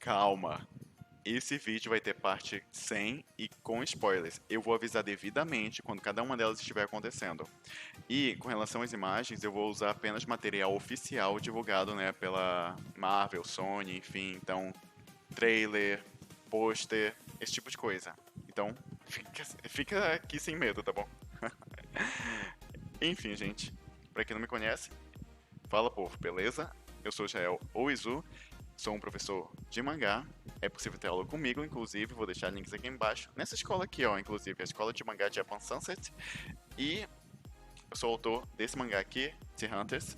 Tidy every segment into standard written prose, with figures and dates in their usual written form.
Calma. Esse vídeo vai ter parte sem e com spoilers. Eu vou avisar devidamente quando cada uma delas estiver acontecendo. E com relação às imagens, eu vou usar apenas material oficial divulgado, né, pela Marvel, Sony, enfim, então trailer, pôster, esse tipo de coisa. Então, fica aqui sem medo, tá bom? Enfim, gente, pra quem não me conhece, fala povo, beleza? Eu sou Jael Oizu, sou um professor de mangá. É possível ter aula comigo, inclusive, vou deixar links aqui embaixo. Nessa escola aqui, ó, inclusive, a escola de mangá Japan Sunset. E eu sou autor desse mangá aqui, The Hunters,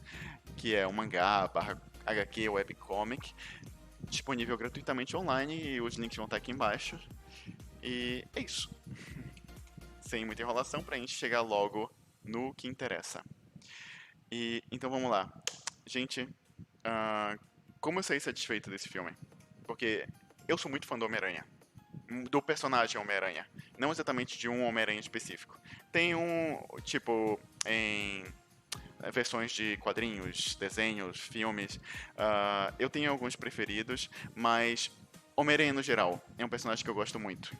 que é um mangá barra HQ webcomic, disponível gratuitamente online e os links vão estar aqui embaixo. E é isso. Sem muita enrolação, pra gente chegar logo no que interessa. E então vamos lá. Gente, ah, como eu saí satisfeito desse filme? Porque eu sou muito fã do Homem-Aranha. Do personagem Homem-Aranha. Não exatamente de um Homem-Aranha específico. Tem um, tipo, em versões de quadrinhos, desenhos, filmes. Eu tenho alguns preferidos, mas Homem-Aranha no geral é um personagem que eu gosto muito.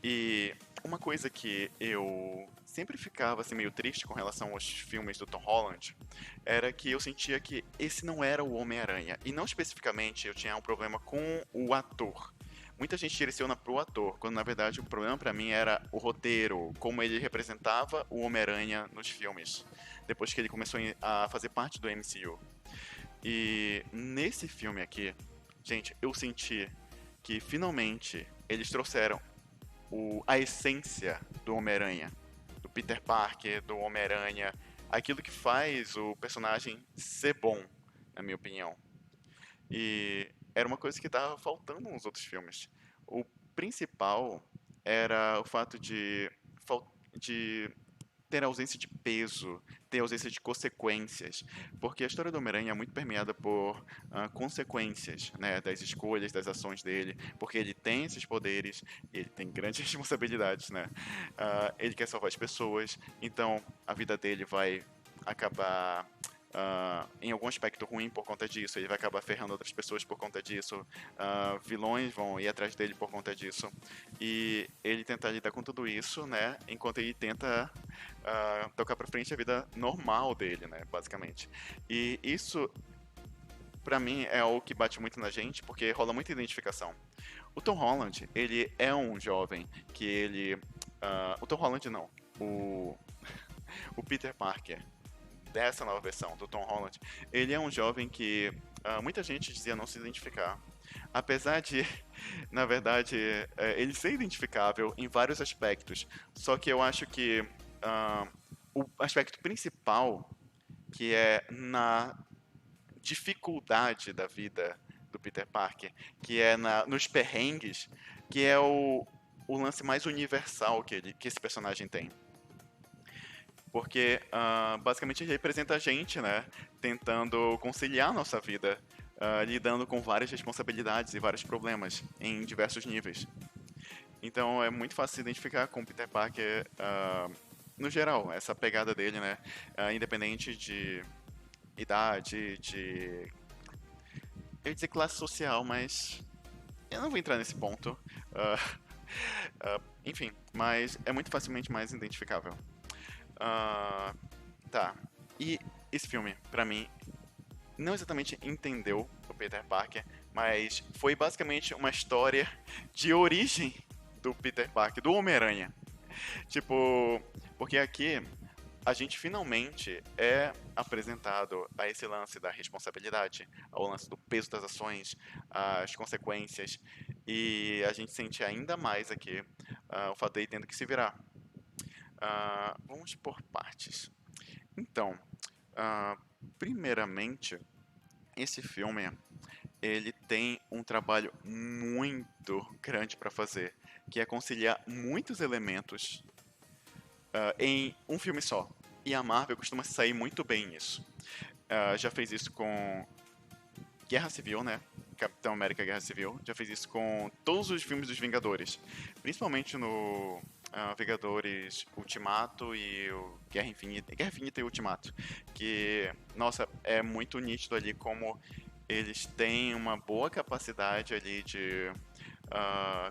E uma coisa que eu sempre ficava assim, meio triste com relação aos filmes do Tom Holland era que eu sentia que esse não era o Homem-Aranha. E não especificamente eu tinha um problema com o ator. Muita gente direciona pro ator, quando na verdade o problema pra mim era o roteiro, como ele representava o Homem-Aranha nos filmes, depois que ele começou a fazer parte do MCU. E nesse filme aqui, gente, eu senti que finalmente eles trouxeram a essência do Homem-Aranha, do Peter Parker, do Homem-Aranha, aquilo que faz o personagem ser bom, na minha opinião. E era uma coisa que estava faltando nos outros filmes. O principal era o fato de ter ausência de peso, ter ausência de consequências, porque a história do Homem-Aranha é muito permeada por consequências, né, das escolhas, das ações dele, porque ele tem esses poderes, ele tem grandes responsabilidades, né, ele quer salvar as pessoas, então a vida dele vai acabar em algum aspecto ruim por conta disso, ele vai acabar ferrando outras pessoas por conta disso, vilões vão ir atrás dele por conta disso, e ele tentar lidar com tudo isso, né, enquanto ele tenta tocar pra frente a vida normal dele, né, basicamente. E isso, pra mim, é algo que bate muito na gente, porque rola muita identificação. O Tom Holland, ele é um jovem que ele... o Tom Holland não, o, o Peter Parker, dessa nova versão do Tom Holland, ele é um jovem que muita gente dizia não se identificar. Apesar de, na verdade, ele ser identificável em vários aspectos. Só que eu acho que o aspecto principal, que é na dificuldade da vida do Peter Parker, que é nos perrengues, que é o lance mais universal que esse personagem tem. Porque basicamente ele representa a gente, né? Tentando conciliar a nossa vida, lidando com várias responsabilidades e vários problemas em diversos níveis. Então é muito fácil se identificar com o Peter Parker no geral, essa pegada dele, né? Independente de idade, de. Eu ia dizer classe social, mas eu não vou entrar nesse ponto. Ah, enfim, mas é muito facilmente mais identificável. Ah, tá. E esse filme, pra mim, não exatamente entendeu o Peter Parker, mas foi basicamente uma história de origem do Peter Parker, do Homem-Aranha. Tipo, porque aqui a gente finalmente é apresentado a esse lance da responsabilidade, ao lance do peso das ações, as consequências, e a gente sente ainda mais aqui o fato de ele tendo que se virar. Vamos por partes. Então, ah, primeiramente, esse filme ele tem um trabalho muito grande para fazer, que é conciliar muitos elementos em um filme só. E a Marvel costuma sair muito bem nisso. Já fez isso com Guerra Civil, né? Capitão América Guerra Civil. Já fez isso com todos os filmes dos Vingadores. Principalmente no Vingadores Ultimato e o Guerra Infinita. Guerra Infinita e Ultimato. Que, nossa, é muito nítido ali como eles têm uma boa capacidade ali de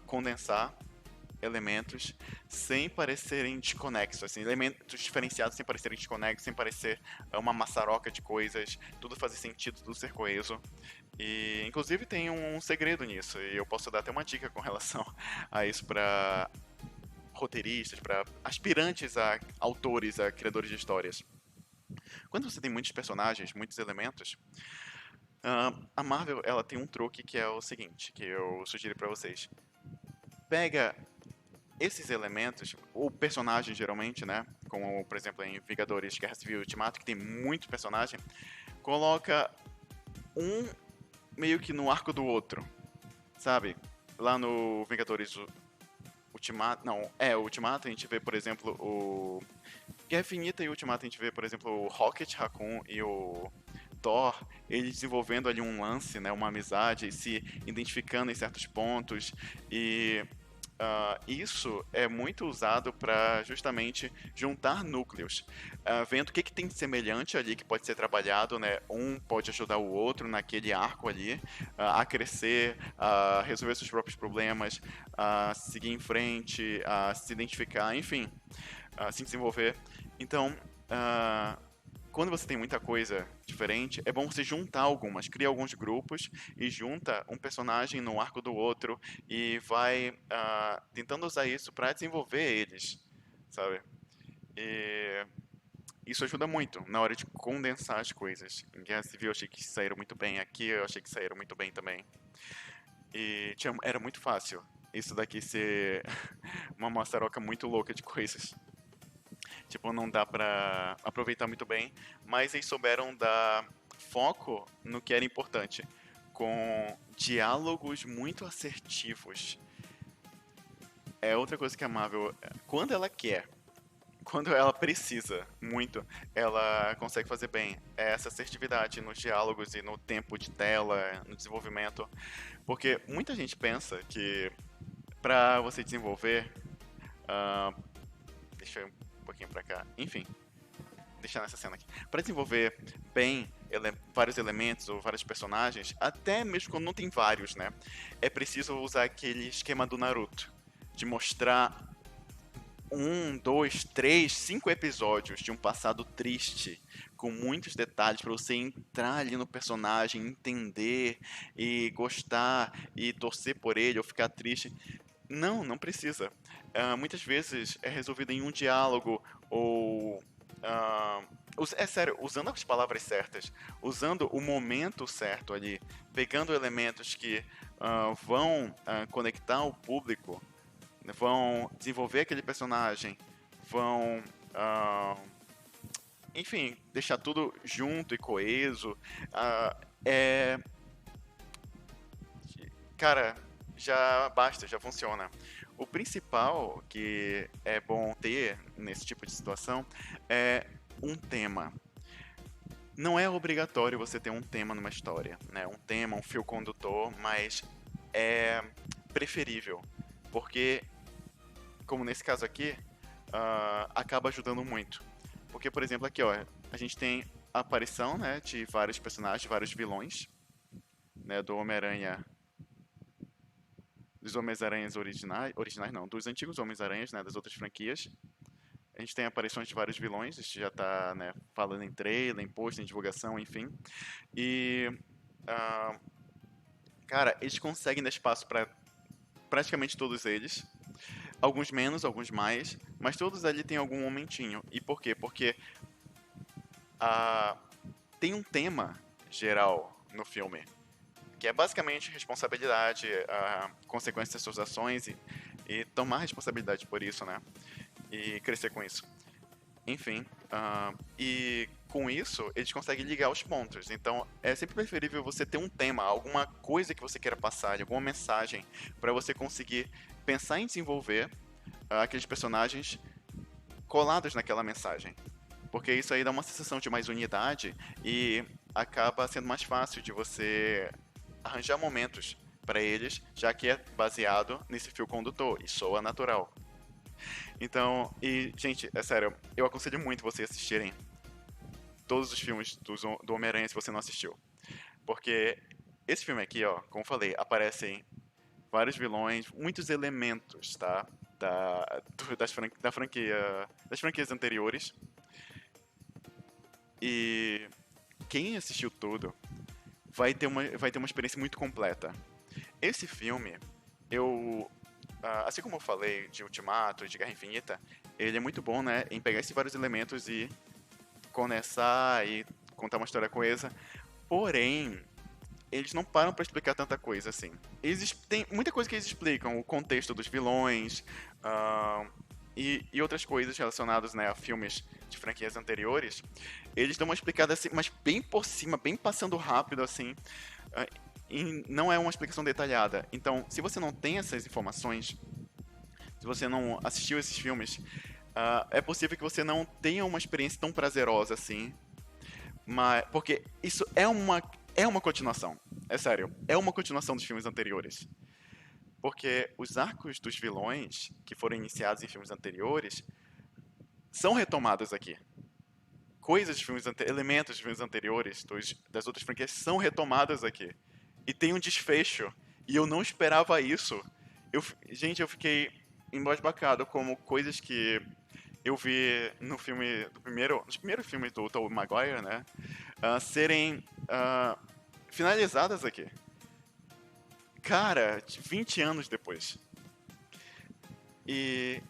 condensar elementos sem parecerem desconexos, assim, elementos diferenciados sem parecerem desconexos, sem parecer uma maçaroca de coisas, tudo fazer sentido, tudo ser coeso. E, inclusive, tem um segredo nisso, e eu posso dar até uma dica com relação a isso para roteiristas, para aspirantes a autores, a criadores de histórias. Quando você tem muitos personagens, muitos elementos, a Marvel ela tem um truque que é o seguinte, que eu sugiro para vocês. Pega esses elementos, ou personagens geralmente, né? Como, por exemplo, em Vingadores Guerra Civil Ultimato, que tem muito personagem, coloca um meio que no arco do outro, sabe? Lá no Vingadores Ultimato, não, o Ultimato a gente vê, por exemplo, o Guerra Infinita e Ultimato a gente vê, por exemplo, o Rocket Raccoon e o Thor, eles desenvolvendo ali um lance, né, uma amizade, se identificando em certos pontos e isso é muito usado para justamente juntar núcleos, vendo o que tem de semelhante ali que pode ser trabalhado, né? Um pode ajudar o outro naquele arco ali a crescer, a resolver seus próprios problemas, a seguir em frente, a se identificar, enfim, a se desenvolver. Então, uh, quando você tem muita coisa diferente, é bom você juntar algumas, cria alguns grupos e junta um personagem no arco do outro e vai tentando usar isso para desenvolver eles, sabe? E isso ajuda muito na hora de condensar as coisas. Em Guerra Civil eu achei que saíram muito bem, aqui eu achei que saíram muito bem também. E era muito fácil isso daqui ser uma maçaroca muito louca de coisas. Tipo, não dá pra aproveitar muito bem, mas eles souberam dar foco no que era importante, com diálogos muito assertivos. É outra coisa que a Marvel, quando ela quer, quando ela precisa muito, ela consegue fazer bem. É essa assertividade nos diálogos e no tempo de tela, no desenvolvimento. Porque muita gente pensa que pra você desenvolver. ah, Deixa eu ir um pouquinho pra cá. Enfim, deixar nessa cena aqui. Para desenvolver bem vários elementos ou vários personagens, até mesmo quando não tem vários, né? É preciso usar aquele esquema do Naruto, de mostrar um, dois, três, cinco episódios de um passado triste, com muitos detalhes para você entrar ali no personagem, entender e gostar e torcer por ele ou ficar triste. Não, não precisa. Muitas vezes é resolvido em um diálogo ou. ah, é sério, usando as palavras certas, usando o momento certo ali, pegando elementos que vão conectar o público, vão desenvolver aquele personagem, vão. Enfim, deixar tudo junto e coeso. É. Cara, já basta, já funciona. O principal que é bom ter nesse tipo de situação é um tema. Não é obrigatório você ter um tema numa história, né? Um tema, um fio condutor, mas é preferível, porque, como nesse caso aqui, acaba ajudando muito. Porque, por exemplo, aqui, ó, a gente tem a aparição, né, de vários personagens, vários vilões, né, do Homem-Aranha dos Homens-Aranhas originais não, dos antigos Homens-Aranhas, né, das outras franquias. A gente tem aparições de vários vilões, a gente já tá, né, falando em trailer, em post, em divulgação, enfim. E, ah, cara, eles conseguem dar espaço para praticamente todos eles. Alguns menos, alguns mais, mas todos ali tem algum momentinho. E por quê? Porque ah, tem um tema geral no filme, que é basicamente responsabilidade, consequências das suas ações e tomar responsabilidade por isso, né? E crescer com isso. Enfim, e com isso eles conseguem ligar os pontos. Então é sempre preferível você ter um tema, alguma coisa que você queira passar, alguma mensagem, para você conseguir pensar em desenvolver aqueles personagens colados naquela mensagem. Porque isso aí dá uma sensação de mais unidade e acaba sendo mais fácil de você arranjar momentos para eles, já que é baseado nesse fio condutor e soa natural. Então, e, gente, é sério, eu aconselho muito vocês assistirem todos os filmes do Homem-Aranha se você não assistiu. Porque esse filme aqui, ó, como eu falei, aparecem vários vilões, muitos elementos, tá? Da franquia, das franquias anteriores. E quem assistiu tudo vai ter uma experiência muito completa. Esse filme, assim como eu falei de Ultimato e de Guerra Infinita, ele é muito bom, né, em pegar esses vários elementos e condensar e contar uma história coesa. Porém, eles não param pra explicar tanta coisa assim. Tem muita coisa que eles explicam, o contexto dos vilões, ah, e outras coisas relacionadas, né, a filmes de franquias anteriores. Eles dão uma explicada assim, mas bem por cima, bem passando rápido assim. ah, e não é uma explicação detalhada. Então, se você não tem essas informações, se você não assistiu esses filmes, é possível que você não tenha uma experiência tão prazerosa assim, mas porque isso é uma continuação. É sério, é uma continuação dos filmes anteriores. Porque os arcos dos vilões que foram iniciados em filmes anteriores são retomados aqui. Coisas de elementos de filmes anteriores das outras franquias são retomadas aqui. E tem um desfecho. E eu não esperava isso. Gente, eu fiquei embasbacado como coisas que eu vi no filme nos primeiros filmes do Tobey Maguire, né? Serem finalizadas aqui. Cara, 20 anos depois. E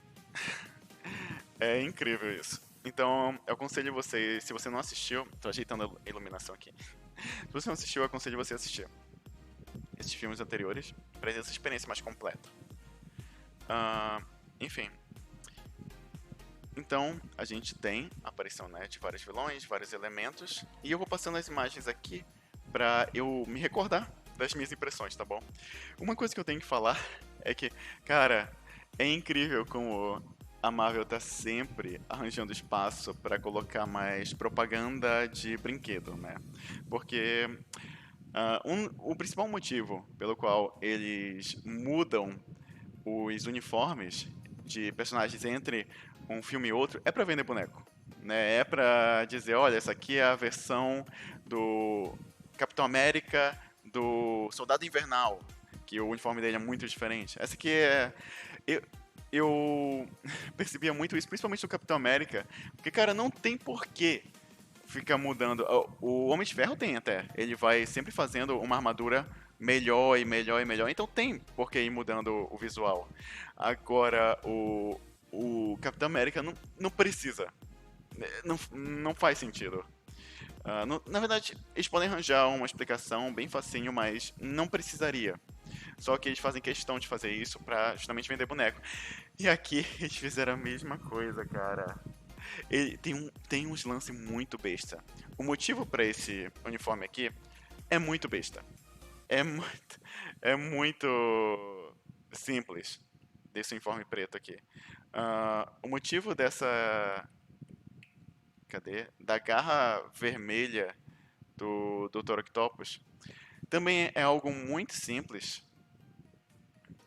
é incrível isso. Então, eu aconselho você, se você não assistiu, tô ajeitando a iluminação aqui. Se você não assistiu, eu aconselho você a assistir esses filmes anteriores para ter essa experiência mais completa. Enfim. Então, a gente tem a aparição, né, de vários vilões, vários elementos, e eu vou passando as imagens aqui pra eu me recordar das minhas impressões, tá bom? Uma coisa que eu tenho que falar é que, cara, é incrível como a Marvel tá sempre arranjando espaço pra colocar mais propaganda de brinquedo, né? Porque o principal motivo pelo qual eles mudam os uniformes de personagens entre um filme e outro é pra vender boneco, né? É pra dizer, olha, essa aqui é a versão do Capitão América do Soldado Invernal, que o uniforme dele é muito diferente. Essa aqui é eu percebia muito isso, principalmente no Capitão América, porque cara, não tem porquê ficar mudando. O Homem de Ferro tem até, ele vai sempre fazendo uma armadura melhor e melhor e melhor. Então tem por que ir mudando o visual. Agora, o Capitão América não precisa. Não faz sentido. Na verdade, eles podem arranjar uma explicação bem facinho, mas não precisaria. Só que eles fazem questão de fazer isso pra justamente vender boneco. E aqui eles fizeram a mesma coisa, cara. Tem uns lances muito besta. O motivo pra esse uniforme aqui é muito besta. É muito, é muito simples desse uniforme preto aqui. O motivo dessa. Cadê? Da garra vermelha do Dr. Octopus também é algo muito simples.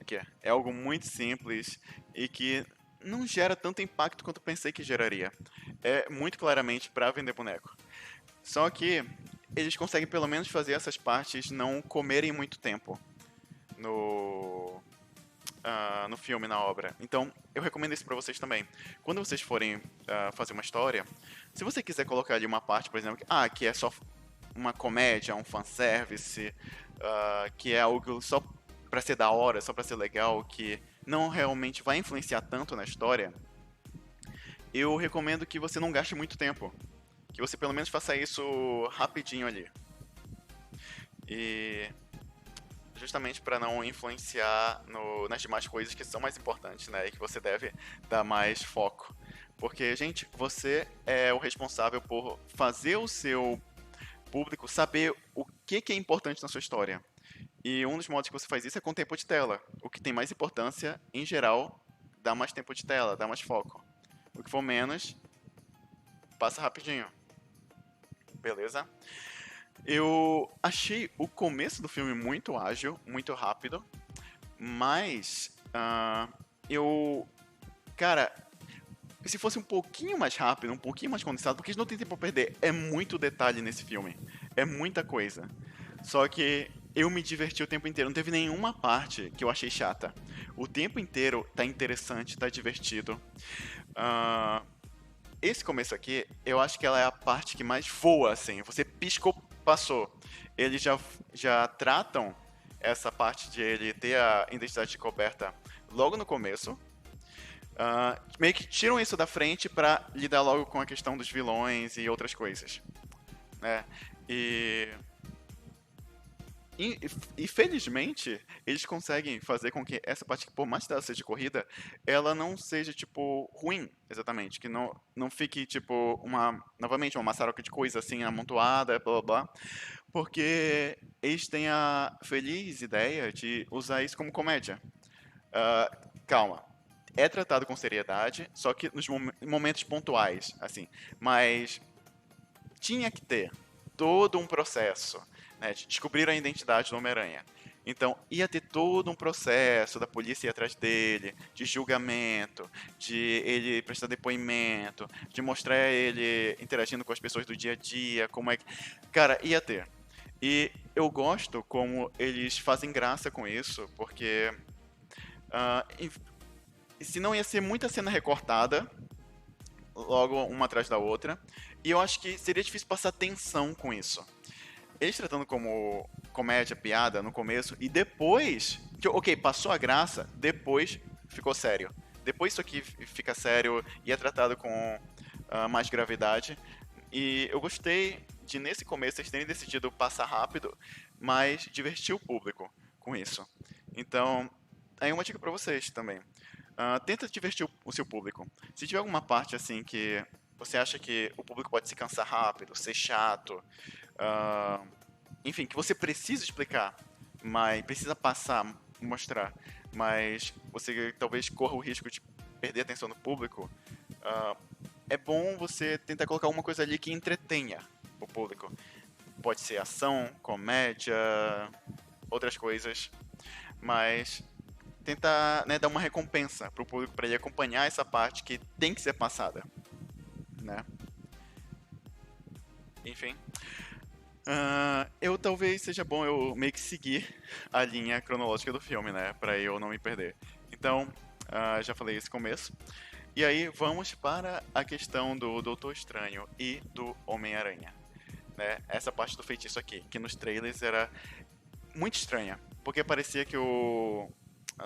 Aqui, é algo muito simples e que não gera tanto impacto quanto eu pensei que geraria. É muito claramente para vender boneco. Só que eles conseguem pelo menos fazer essas partes não comerem muito tempo no filme, na obra. Então, eu recomendo isso pra vocês também. Quando vocês forem fazer uma história, se você quiser colocar ali uma parte, por exemplo, que é só uma comédia, um fanservice, que é algo só pra ser da hora, só pra ser legal, que não realmente vai influenciar tanto na história, eu recomendo que você não gaste muito tempo. Que você pelo menos faça isso rapidinho ali. E justamente para não influenciar nas demais coisas que são mais importantes, né? E que você deve dar mais foco. Porque, gente, você é o responsável por fazer o seu público saber o que é importante na sua história. E um dos modos que você faz isso é com tempo de tela. O que tem mais importância, em geral, dá mais tempo de tela, dá mais foco. O que for menos, passa rapidinho. Beleza? Eu achei o começo do filme muito ágil, muito rápido, mas eu. Cara, se fosse um pouquinho mais rápido, um pouquinho mais condensado, porque a gente não tem tempo a perder. É muito detalhe nesse filme. É muita coisa. Só que eu me diverti o tempo inteiro. Não teve nenhuma parte que eu achei chata. O tempo inteiro tá interessante, tá divertido. Ah, esse começo aqui, eu acho que ela é a parte que mais voa, assim. Você piscou, passou. Eles já tratam essa parte de ele ter a identidade coberta logo no começo. Meio que tiram isso da frente pra lidar logo com a questão dos vilões e outras coisas, né? E e felizmente, eles conseguem fazer com que essa parte, que por mais que ela seja corrida, ela não seja, tipo, ruim, exatamente. Que não fique, tipo, novamente, uma maçaroca de coisa assim, amontoada, blá blá blá. Porque eles têm a feliz ideia de usar isso como comédia. Ah, calma. É tratado com seriedade, só que nos momentos pontuais, assim. Mas tinha que ter todo um processo, né, de descobrir a identidade do Homem-Aranha. Então, ia ter todo um processo da polícia ir atrás dele, de julgamento, de ele prestar depoimento, de mostrar ele interagindo com as pessoas do dia a dia, como é que. Cara, ia ter. E eu gosto como eles fazem graça com isso, porque. ah, Se não ia ser muita cena recortada, logo uma atrás da outra. E eu acho que seria difícil passar tensão com isso. Eles tratando como comédia, piada no começo, e depois, que, ok, passou a graça, depois ficou sério. Depois isso aqui fica sério e é tratado com mais gravidade. E eu gostei de, nesse começo, eles terem decidido passar rápido, mas divertir o público com isso. Então, aí uma dica pra vocês também. Tenta divertir o seu público. Se tiver alguma parte assim que você acha que o público pode se cansar rápido, ser chato, ah, enfim, que você precisa explicar, mas precisa passar, mostrar, mas você talvez corra o risco de perder a atenção do público, ah, é bom você tentar colocar alguma coisa ali que entretenha o público. Pode ser ação, comédia, outras coisas, mas tentar, né, dar uma recompensa pro público para ele acompanhar essa parte que tem que ser passada, né? Enfim. Eu talvez seja bom eu meio que seguir a linha cronológica do filme, né? Pra eu não me perder. Então, já falei esse começo. E aí, vamos para a questão do Doutor Estranho e do Homem-Aranha. Né? Essa parte do feitiço aqui, que nos trailers era muito estranha. Porque parecia que o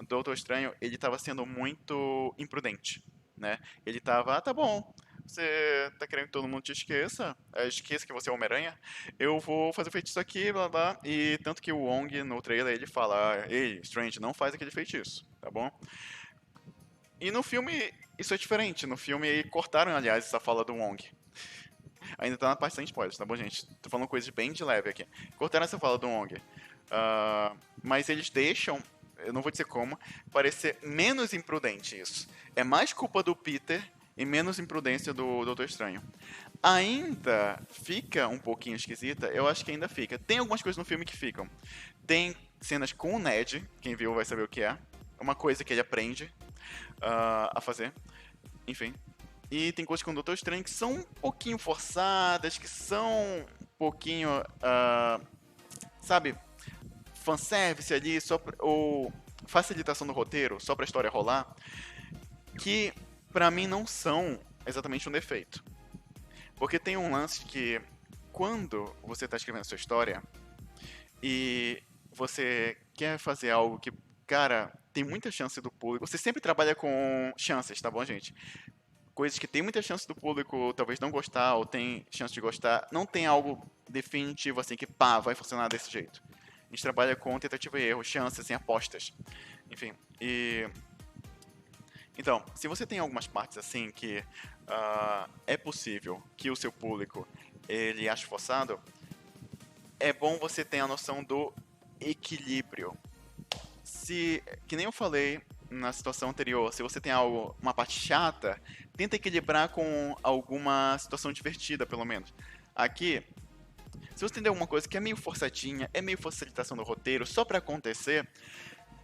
Doutor Estranho, ele tava sendo muito imprudente, né? Ele tava, tá bom, você tá querendo que todo mundo te esqueça, esqueça que você é Homem-Aranha, eu vou fazer o feitiço aqui, blá blá, e tanto que o Wong no trailer ele fala, ei, Strange, não faz aquele feitiço, tá bom? E no filme isso é diferente, no filme cortaram, aliás, essa fala do Wong. Ainda tá na parte sem spoilers, tá bom, gente? Tô falando coisas bem de leve aqui. Cortaram essa fala do Wong. Mas eles deixam, eu não vou dizer como, parecer menos imprudente isso. É mais culpa do Peter e menos imprudência do Doutor Estranho. Ainda fica um pouquinho esquisita, eu acho que ainda fica. Tem algumas coisas no filme que ficam. Tem cenas com o Ned, quem viu vai saber o que é. Uma coisa que ele aprende a fazer. Enfim. E tem coisas com o Doutor Estranho que são um pouquinho forçadas, que são um pouquinho, sabe, fanservice ali, ou facilitação do roteiro, só pra história rolar, que pra mim não são exatamente um defeito. Porque tem um lance que, quando você tá escrevendo a sua história e você quer fazer algo que, cara, tem muita chance do público. Você sempre trabalha com chances, tá bom, gente? Coisas que tem muita chance do público talvez não gostar ou tem chance de gostar. Não tem algo definitivo assim que, pá, vai funcionar desse jeito. A gente trabalha com tentativa e erro, chances, assim, apostas. Enfim, e... Então, se você tem algumas partes assim que é possível que o seu público ele ache forçado, é bom você ter a noção do equilíbrio. Que nem eu falei na situação anterior, se você tem uma parte chata, tenta equilibrar com alguma situação divertida, pelo menos. Aqui, se você tem alguma coisa que é meio forçadinha, é meio facilitação do roteiro, só pra acontecer,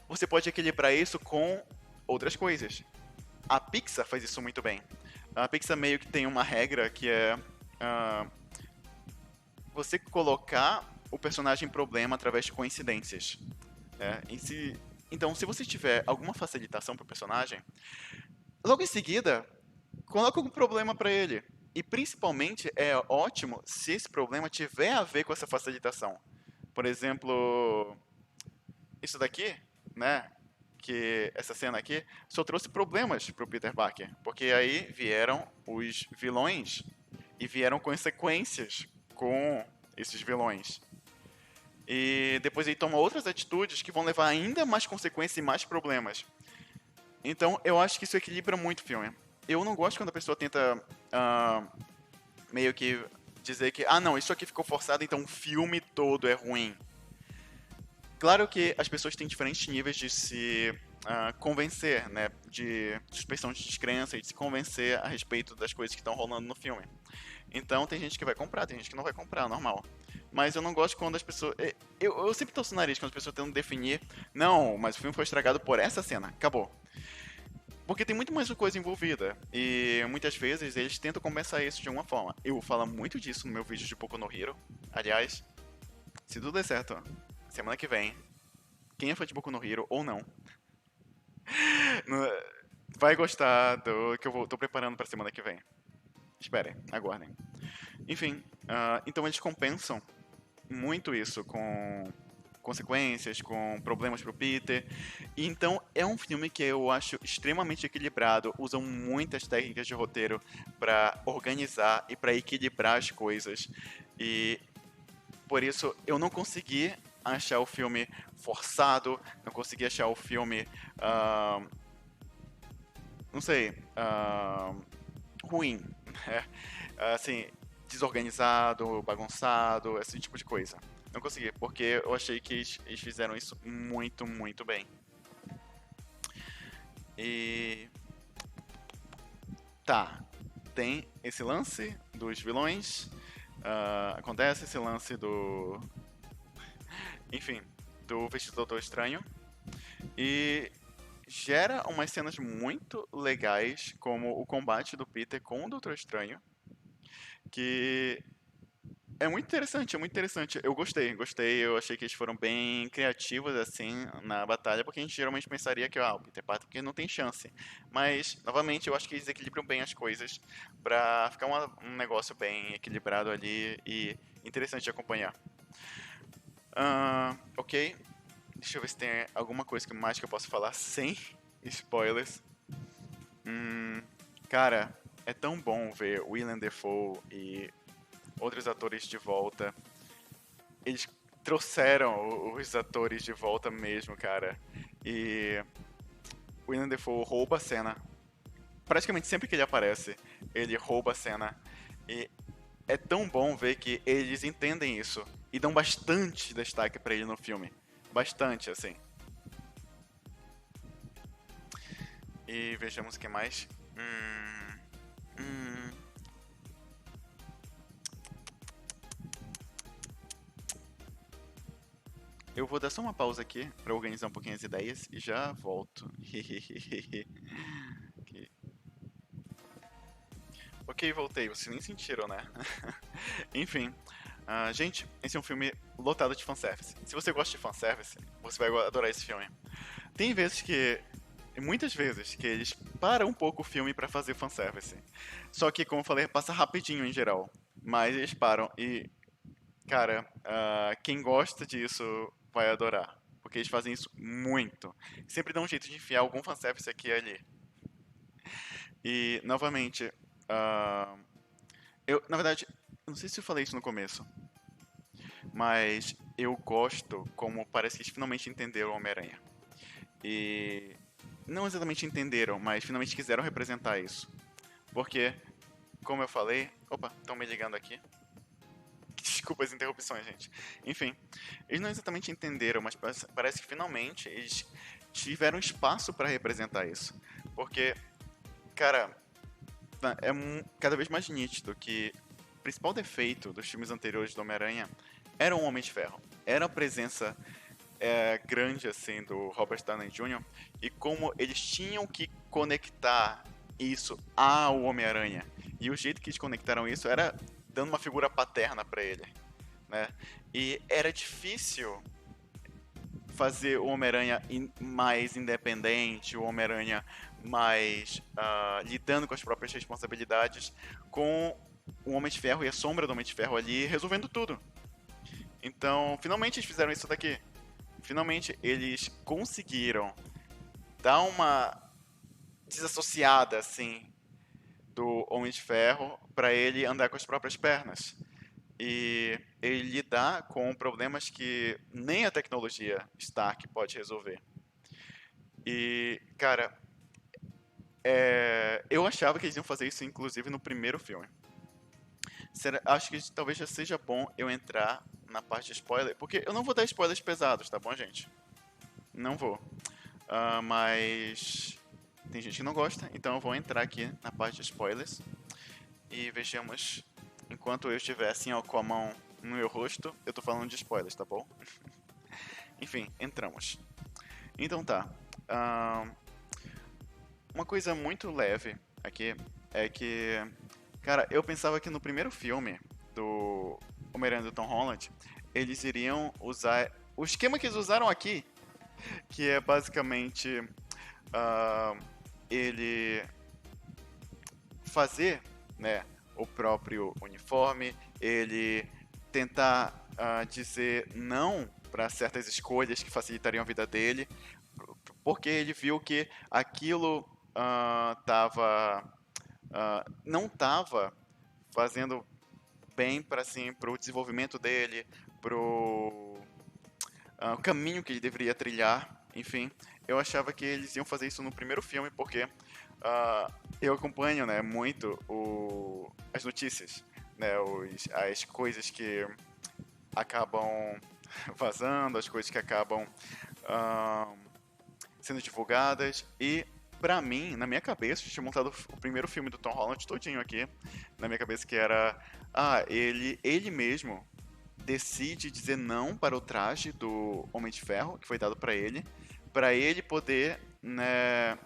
você pode equilibrar isso com outras coisas. A Pixar faz isso muito bem. A Pixar meio que tem uma regra que é você colocar o personagem problema através de coincidências. Então, se você tiver alguma facilitação pro personagem, logo em seguida, coloca algum problema pra ele. E principalmente é ótimo se esse problema tiver a ver com essa facilitação. Por exemplo, isso daqui, né? Que essa cena aqui só trouxe problemas pro Peter Parker, porque aí vieram os vilões e vieram consequências com esses vilões. E depois ele toma outras atitudes que vão levar ainda mais consequências e mais problemas. Então eu acho que isso equilibra muito o filme. Eu não gosto quando a pessoa tenta meio que dizer que, ah não, isso aqui ficou forçado, então o filme todo é ruim. Claro que as pessoas têm diferentes níveis de se convencer, né? De suspeição de descrença e de se convencer a respeito das coisas que estão rolando no filme. Então tem gente que vai comprar, tem gente que não vai comprar, normal. Mas eu não gosto quando as pessoas. Eu sempre torço o nariz quando as pessoas tentam definir. Não, mas o filme foi estragado por essa cena. Acabou. Porque tem muito mais coisa envolvida. E muitas vezes eles tentam compensar isso de alguma forma. Eu falo muito disso no meu vídeo de Boku no Hero. Aliás, se tudo der certo, semana que vem, quem é fã de Boku no Hero ou não, vai gostar do que tô preparando pra semana que vem. Esperem, aguardem. Enfim, então eles compensam muito isso com consequências, com problemas pro Peter. E então é um filme que eu acho extremamente equilibrado, usam muitas técnicas de roteiro pra organizar e pra equilibrar as coisas. E por isso eu não consegui achar o filme forçado, não consegui achar o filme, não sei, ruim, né? Assim, desorganizado, bagunçado, esse tipo de coisa. Não consegui, porque eu achei que eles fizeram isso muito, muito bem. E. Tá. Tem esse lance dos vilões. Acontece esse lance do. Enfim, do vestido do Doutor Estranho. E gera umas cenas muito legais, como o combate do Peter com o Doutor Estranho. Que é muito interessante, é muito interessante. Eu gostei. Eu achei que eles foram bem criativos, assim, na batalha, porque a gente geralmente pensaria que, o Peter Parker não tem chance. Mas, novamente, eu acho que eles equilibram bem as coisas pra ficar um negócio bem equilibrado ali e interessante de acompanhar. Ok, deixa eu ver se tem alguma coisa mais que eu posso falar sem spoilers. Cara, é tão bom ver Willem Dafoe e outros atores de volta. Eles trouxeram os atores de volta mesmo, cara. E o Willem Dafoe rouba a cena. Praticamente sempre que ele aparece, ele rouba a cena. E é tão bom ver que eles entendem isso e dão bastante destaque pra ele no filme. Bastante, assim. E vejamos o que mais. Eu vou dar só uma pausa aqui pra organizar um pouquinho as ideias e já volto. Ok. Ok, voltei. Vocês nem sentiram, né? Enfim. Gente, esse é um filme lotado de fanservice. Se você gosta de fanservice, você vai adorar esse filme. Tem vezes que. Muitas vezes que eles param um pouco o filme pra fazer fanservice. Só que, como eu falei, passa rapidinho em geral. Mas eles param e. Cara, quem gosta disso vai adorar. Porque eles fazem isso muito. Sempre dão um jeito de enfiar algum fanservice aqui e ali. E, novamente, na verdade, eu não sei se eu falei isso no começo, mas eu gosto como parece que eles finalmente entenderam o Homem-Aranha. E não exatamente entenderam, mas finalmente quiseram representar isso. Porque, como eu falei. Opa, estão me ligando aqui. Desculpa as interrupções, gente. Enfim, eles não exatamente entenderam, mas parece que finalmente eles tiveram espaço para representar isso. Porque, cara, é cada vez mais nítido que o principal defeito dos filmes anteriores do Homem-Aranha era o Homem de Ferro. Era a presença grande, assim, do Robert Downey Jr. e como eles tinham que conectar isso ao Homem-Aranha. E o jeito que eles conectaram isso era dando uma figura paterna pra ele. né? E era difícil fazer o Homem-Aranha mais independente, o Homem-Aranha mais lidando com as próprias responsabilidades, com o Homem de Ferro e a sombra do Homem de Ferro ali resolvendo tudo. Então, finalmente eles fizeram isso daqui. Finalmente eles conseguiram dar uma desassociada, assim, do Homem de Ferro para ele andar com as próprias pernas. E ele lidar com problemas que nem a tecnologia Stark pode resolver. E, cara, eu achava que eles iam fazer isso, inclusive, no primeiro filme. Acho que talvez já seja bom eu entrar na parte de spoiler, porque eu não vou dar spoilers pesados, tá bom, gente? Não vou. Mas tem gente que não gosta, então eu vou entrar aqui na parte de spoilers e vejamos. Enquanto eu estiver assim, ó, com a mão no meu rosto, eu tô falando de spoilers, tá bom? Enfim, entramos. Então tá. Ahn, uma coisa muito leve aqui é que, cara, eu pensava que no primeiro filme do Homem-Aranha do Tom Holland, eles iriam usar o esquema que eles usaram aqui, que é basicamente ah, ele fazer, né, o próprio uniforme, ele tentar dizer não para certas escolhas que facilitariam a vida dele, porque ele viu que aquilo não estava fazendo bem para assim, o desenvolvimento dele, para o caminho que ele deveria trilhar, enfim. Eu achava que eles iam fazer isso no primeiro filme, porque eu acompanho, né, muito as notícias, né, as coisas que acabam vazando, as coisas que acabam ah, sendo divulgadas. E, pra mim, na minha cabeça, eu tinha montado o primeiro filme do Tom Holland todinho aqui, na minha cabeça, que era, ele mesmo decide dizer não para o traje do Homem de Ferro, que foi dado para ele poder, né,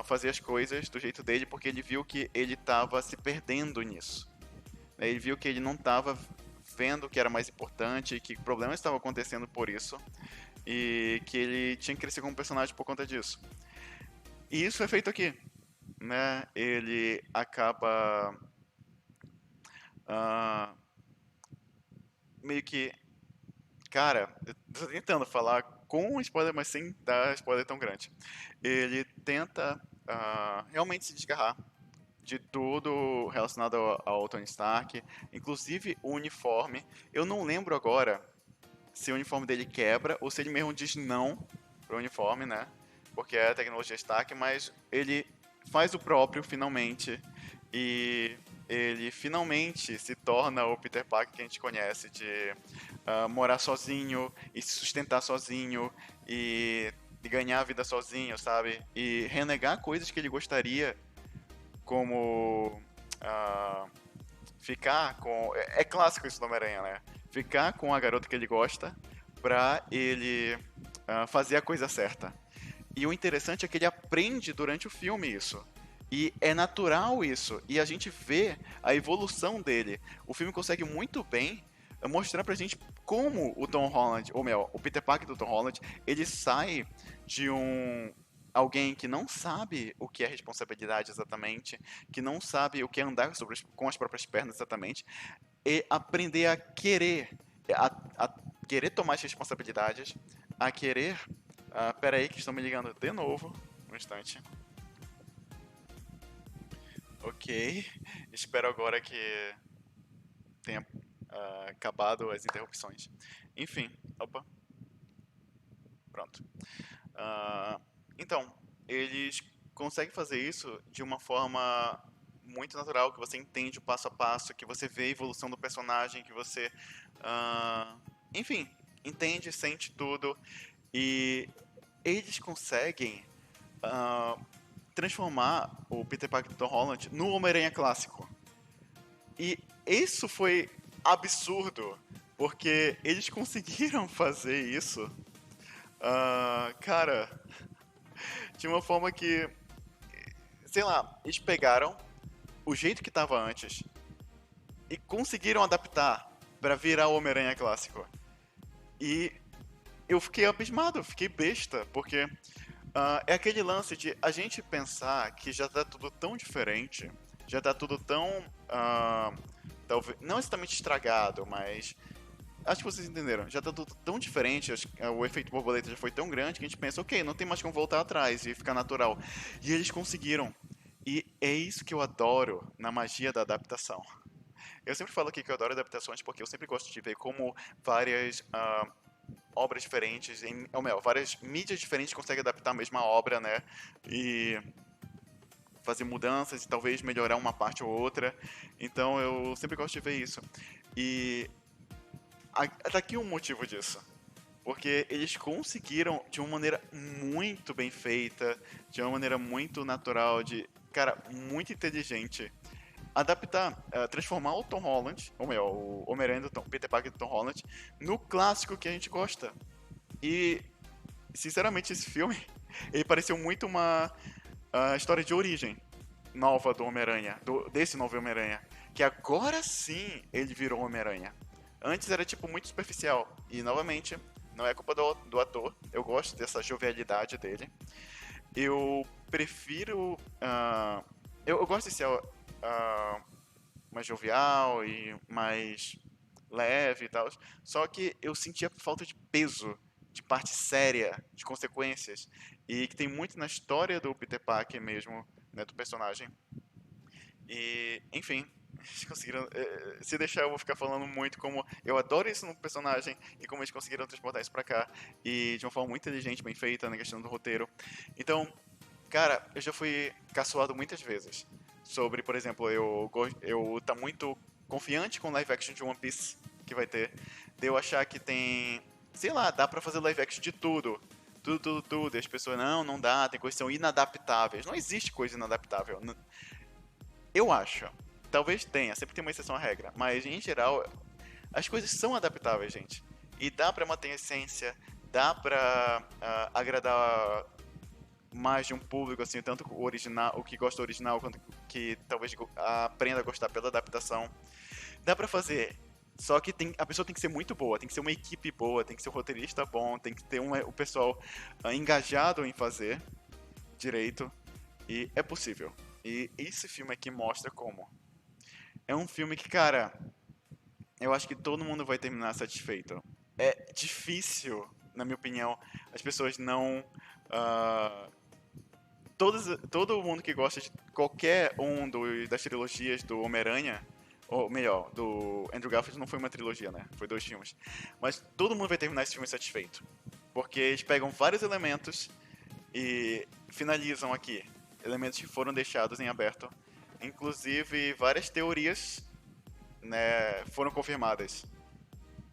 fazer as coisas do jeito dele, porque ele viu que ele estava se perdendo nisso. Ele viu que ele não estava vendo o que era mais importante, que problemas estavam acontecendo por isso, e que ele tinha que crescer como personagem por conta disso. E isso é feito aqui, né? Ele acaba ah, meio que, cara, eu tô tentando falar com spoiler, mas sem dar spoiler tão grande. Ele tenta realmente se desgarrar de tudo relacionado ao Tony Stark, inclusive o uniforme. Eu não lembro agora se o uniforme dele quebra ou se ele mesmo diz não pro uniforme, né? Porque é a tecnologia Stark, mas ele faz o próprio finalmente e ele finalmente se torna o Peter Parker que a gente conhece de morar sozinho e se sustentar sozinho e ganhar a vida sozinho, sabe? E renegar coisas que ele gostaria, como ficar com. É clássico isso do Homem-Aranha, né? Ficar com a garota que ele gosta pra ele fazer a coisa certa. E o interessante é que ele aprende durante o filme isso. E é natural isso. E a gente vê a evolução dele. O filme consegue muito bem mostrar pra gente como o Tom Holland, ou melhor, o Peter Parker do Tom Holland, ele sai de alguém que não sabe o que é responsabilidade exatamente, que não sabe o que é andar com as próprias pernas exatamente, e aprender a querer, a querer tomar as responsabilidades, a querer. Pera aí que estão me ligando de novo. Um instante. Ok. Espero agora que tenha acabado as interrupções. Enfim, opa, pronto. Ah, então, eles conseguem fazer isso de uma forma muito natural, que você entende o passo a passo, que você vê a evolução do personagem, que você, enfim, entende, sente tudo. E eles conseguem transformar o Peter Parker do Tom Holland no Homem-Aranha clássico. E isso foi absurdo, porque eles conseguiram fazer isso, cara, de uma forma que, sei lá, eles pegaram o jeito que estava antes e conseguiram adaptar pra virar o Homem-Aranha clássico. E eu fiquei abismado, fiquei besta, porque é aquele lance de a gente pensar que já tá tudo tão diferente, já tá tudo tão, talvez, não exatamente estragado, mas acho que vocês entenderam, já tá tudo tão diferente, o efeito borboleta já foi tão grande que a gente pensa, ok, não tem mais como voltar atrás e ficar natural. E eles conseguiram. E é isso que eu adoro na magia da adaptação. Eu sempre falo aqui que eu adoro adaptações porque eu sempre gosto de ver como várias obras diferentes, ou melhor, várias mídias diferentes conseguem adaptar a mesma obra, né? E fazer mudanças e talvez melhorar uma parte ou outra. Então eu sempre gosto de ver isso. E tá aqui um motivo disso. Porque eles conseguiram, de uma maneira muito bem feita, de uma maneira muito natural, cara, muito inteligente, adaptar, transformar o Tom Holland, ou melhor, o Homem-Aranha do Peter Parker do Tom Holland, no clássico que a gente gosta. E, sinceramente, esse filme, ele pareceu muito uma história de origem nova do Homem-Aranha, desse novo Homem-Aranha, que agora sim ele virou Homem-Aranha. Antes era, tipo, muito superficial. E, novamente, não é culpa do ator. Eu gosto dessa jovialidade dele. Eu prefiro... eu gosto de ser mais jovial e mais leve e tal. Só que eu sentia falta de peso, de parte séria, de consequências. E que tem muito na história do Peter Parker mesmo, né, do personagem. E, enfim, eles conseguiram. Se deixar, eu vou ficar falando muito como eu adoro isso no personagem e como eles conseguiram transportar isso pra cá. E de uma forma muito inteligente, bem feita na questão do roteiro. Então, cara, eu já fui caçoado muitas vezes sobre, por exemplo, eu tá muito confiante com o live action de One Piece que vai ter. De eu achar que tem, sei lá, dá pra fazer live action de tudo. Tudo, tudo, tudo. E as pessoas, não dá, tem coisas que são inadaptáveis. Não existe coisa inadaptável. Eu acho. Talvez tenha, sempre tem uma exceção à regra. Mas, em geral, as coisas são adaptáveis, gente. E dá pra manter a essência, dá pra agradar mais de um público, assim, tanto o original, o que gosta do original, quanto que talvez aprenda a gostar pela adaptação. Dá pra fazer. Só que a pessoa tem que ser muito boa, tem que ser uma equipe boa, tem que ser um roteirista bom, tem que ter o pessoal engajado em fazer direito. E é possível. E esse filme aqui mostra como. É um filme que, cara, eu acho que todo mundo vai terminar satisfeito. É difícil, na minha opinião, as pessoas não. ah, todo mundo que gosta de qualquer das trilogias do Homem-Aranha, ou melhor, do Andrew Garfield não foi uma trilogia, né? Foi 2 filmes. Mas todo mundo vai terminar esse filme satisfeito. Porque eles pegam vários elementos e finalizam aqui. Elementos que foram deixados em aberto. Inclusive, várias teorias, né, foram confirmadas.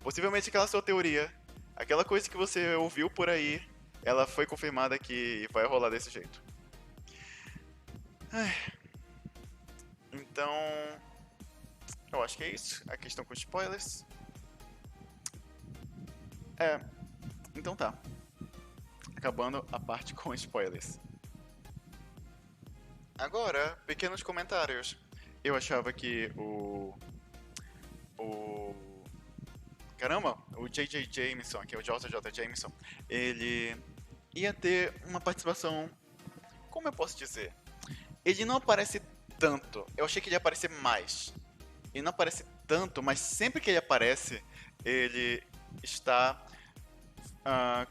Possivelmente aquela sua teoria, aquela coisa que você ouviu por aí, ela foi confirmada que vai rolar desse jeito. Então, eu acho que é isso. A questão com spoilers. É, então tá. Acabando a parte com spoilers. Agora, pequenos comentários. Eu achava que o caramba, o J.J. Jameson, que é o J.J. Jameson, ele ia ter uma participação, como eu posso dizer? Ele não aparece tanto. Eu achei que ele ia aparecer mais. Ele não aparece tanto, mas sempre que ele aparece, ele está, ah,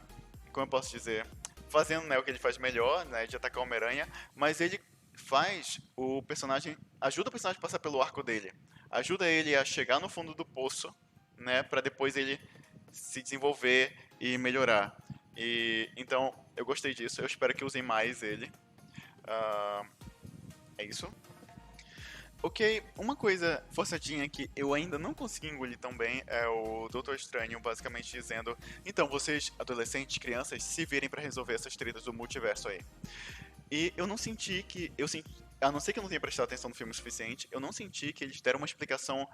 como eu posso dizer, fazendo, né, o que ele faz melhor, né, de atacar o Homem-Aranha, mas ele faz o personagem, ajuda o personagem a passar pelo arco dele, ajuda ele a chegar no fundo do poço, né, para depois ele se desenvolver e melhorar. E então eu gostei disso, eu espero que usem mais ele. Ah, é isso. Ok, uma coisa forçadinha que eu ainda não consegui engolir tão bem é o Doutor Estranho basicamente dizendo: então, vocês, adolescentes, crianças, se virem pra resolver essas tretas do multiverso aí. E eu não senti que. A não ser que eu não tenha prestado atenção no filme o suficiente, eu não senti que eles deram uma explicação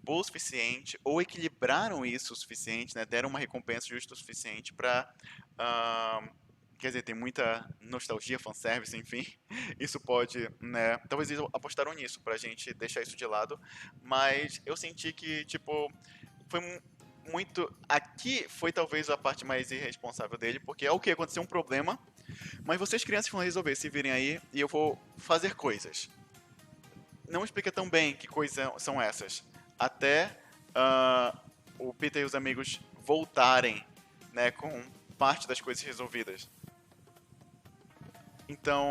boa o suficiente, ou equilibraram isso o suficiente, né? Deram uma recompensa justa o suficiente pra. ah, Quer dizer, tem muita nostalgia, fanservice, enfim. Isso pode, né? Talvez eles apostaram nisso pra gente deixar isso de lado. Mas eu senti que, tipo, foi muito. Aqui foi talvez a parte mais irresponsável dele, porque é o que? Aconteceu um problema, mas vocês crianças vão resolver, se virem aí, e eu vou fazer coisas. Não explica tão bem que coisas são essas. Até ah, o Peter e os amigos voltarem, né, com parte das coisas resolvidas. Então,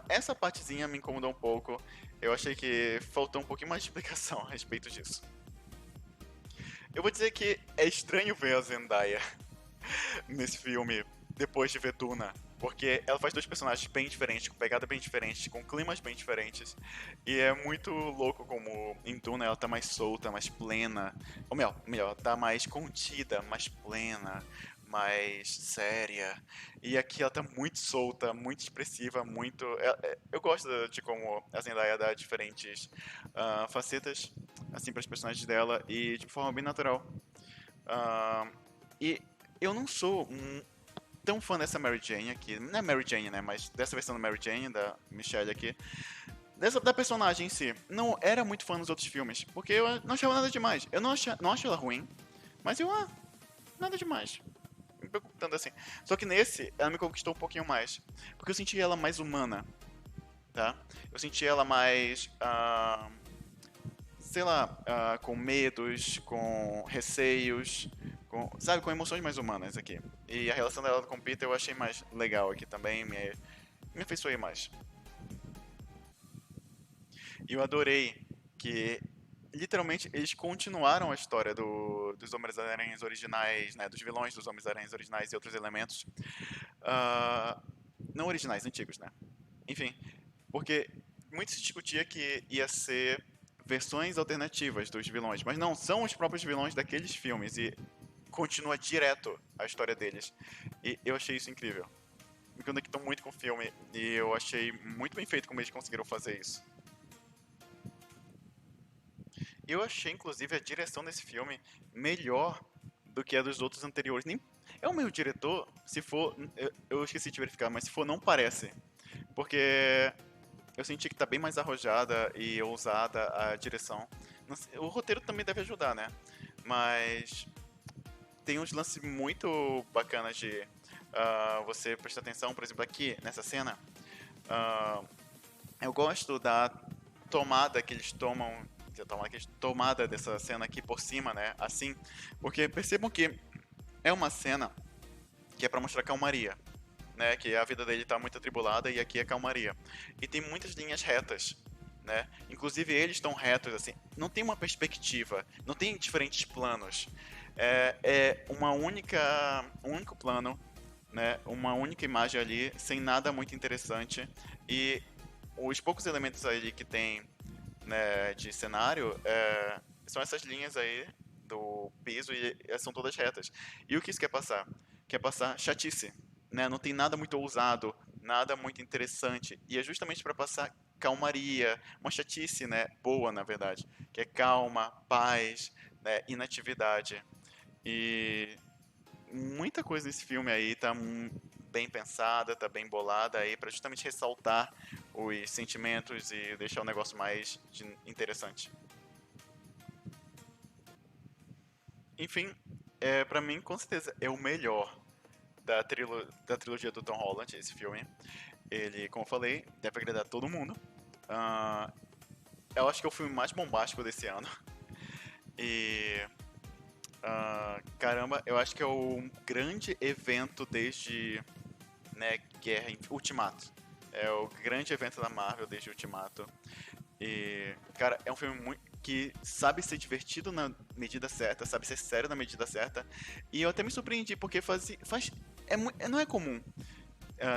essa partezinha me incomodou um pouco. Eu achei que faltou um pouquinho mais de explicação a respeito disso. Eu vou dizer que é estranho ver a Zendaya nesse filme depois de ver Duna. Porque ela faz dois personagens bem diferentes, com pegada bem diferentes, com climas bem diferentes. E é muito louco como em Duna ela tá mais solta, mais plena. Ou melhor, tá mais contida, mais plena, mais séria. E aqui ela tá muito solta, muito expressiva, muito. Eu gosto de como a Zendaya dá diferentes facetas assim para os personagens dela e de forma bem natural. Ah, e eu não sou tão fã dessa Mary Jane aqui. Não é Mary Jane, né? Mas dessa versão da Mary Jane, da Michelle aqui. Da personagem em si. Não era muito fã dos outros filmes. Porque eu não achava nada demais. Eu não acho ela ruim. Mas eu, nada demais. Me preocupo tanto assim. Só que nesse, ela me conquistou um pouquinho mais. Porque eu senti ela mais humana. Tá? Eu senti ela mais. Sei lá, com medos, com receios, sabe, com emoções mais humanas aqui. E a relação dela com o Peter eu achei mais legal aqui também, me afeiçoei mais. E eu adorei que, literalmente, eles continuaram a história dos Homens-Aranhas originais, né, dos vilões dos Homens-Aranhas originais e outros elementos. Ah, não originais, antigos, né? Enfim, porque muito se discutia que ia ser versões alternativas dos vilões, mas não, são os próprios vilões daqueles filmes e continua direto a história deles. E eu achei isso incrível. Me conectou muito com o filme e eu achei muito bem feito como eles conseguiram fazer isso. Eu achei, inclusive, a direção desse filme melhor do que a dos outros anteriores. Nem é o mesmo diretor, se for, eu esqueci de verificar, mas se for, não parece. Porque eu senti que tá bem mais arrojada e ousada a direção. O roteiro também deve ajudar, né? Mas tem uns lances muito bacanas de você prestar atenção, por exemplo, aqui nessa cena. ah, eu gosto da tomada que eles tomam, tomada dessa cena aqui por cima, né? Assim, porque percebam que é uma cena que é pra mostrar calmaria, né? Que a vida dele tá muito atribulada e aqui é calmaria. E tem muitas linhas retas, né? Inclusive eles estão retos, assim. Não tem uma perspectiva, não tem diferentes planos. É um único plano, né? Uma única imagem ali, sem nada muito interessante. E os poucos elementos ali que tem, né, de cenário são essas linhas aí do piso e são todas retas. E o que isso quer passar? Quer passar chatice, né? Não tem nada muito ousado, nada muito interessante. E é justamente para passar calmaria, uma chatice, né? Boa, na verdade, que é calma, paz, né? Inatividade. E muita coisa nesse filme aí tá bem pensada, tá bem bolada aí para justamente ressaltar os sentimentos e deixar o negócio mais interessante. Enfim, para mim com certeza é o melhor da trilogia do Tom Holland, esse filme. Ele, como eu falei, deve agradar todo mundo. Ah, eu acho que é o filme mais bombástico desse ano. E caramba, eu acho que é o grande evento desde, né, Ultimato. É o grande evento da Marvel desde Ultimato. E, cara, é um filme que sabe ser divertido na medida certa, sabe ser sério na medida certa. E eu até me surpreendi, porque não é comum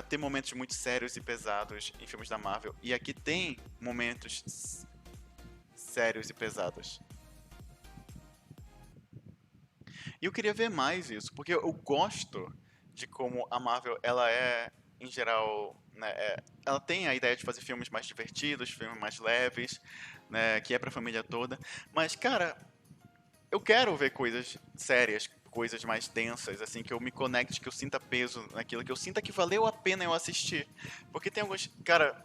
ter momentos muito sérios e pesados em filmes da Marvel. E aqui tem momentos sérios e pesados. E eu queria ver mais isso, porque eu gosto de como a Marvel, ela é, em geral, né, ela tem a ideia de fazer filmes mais divertidos, filmes mais leves, né, que é pra família toda. Mas, cara, eu quero ver coisas sérias, coisas mais densas, assim, que eu me conecte, que eu sinta peso naquilo, que eu sinta que valeu a pena eu assistir. Porque tem alguns, cara,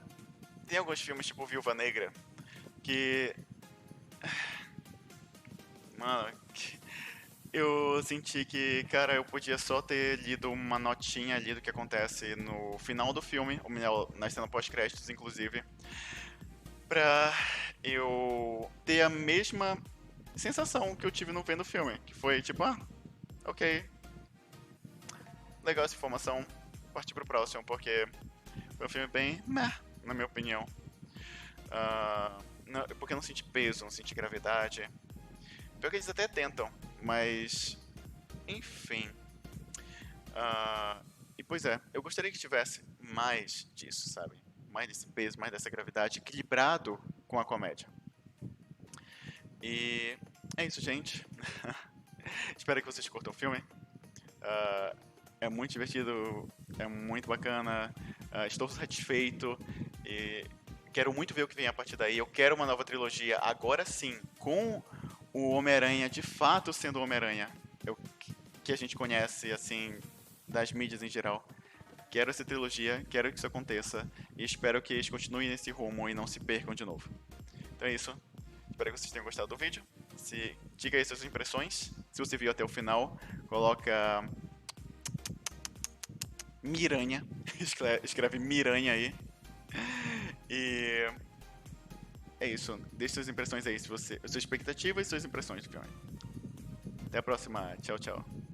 tem alguns filmes tipo Viúva Negra que, mano, eu senti que, cara, eu podia só ter lido uma notinha ali do que acontece no final do filme, ou melhor, na cena pós-créditos, inclusive, pra eu ter a mesma sensação que eu tive no vendo o filme, que foi tipo, ok, legal essa informação, partir pro próximo, porque foi um filme bem meh, na minha opinião. Porque eu não senti peso, não senti gravidade. Pior que eles até tentam, mas. Enfim. E pois é, eu gostaria que tivesse mais disso, sabe? Mais desse peso, mais dessa gravidade, equilibrado com a comédia. E é isso, gente. Espero que vocês curtam o filme. Ah, é muito divertido, é muito bacana. Estou satisfeito e quero muito ver o que vem a partir daí. Eu quero uma nova trilogia, agora sim, com o Homem-Aranha de fato sendo o Homem-Aranha. Que a gente conhece, assim, das mídias em geral. Quero essa trilogia, quero que isso aconteça e espero que eles continuem nesse rumo e não se percam de novo. Então é isso. Espero que vocês tenham gostado do vídeo. Diga aí suas impressões. Se você viu até o final, coloca Miranha. Escreve Miranha aí. E é isso. Deixe suas impressões aí, suas expectativas e suas impressões do filme. Até a próxima. Tchau, tchau.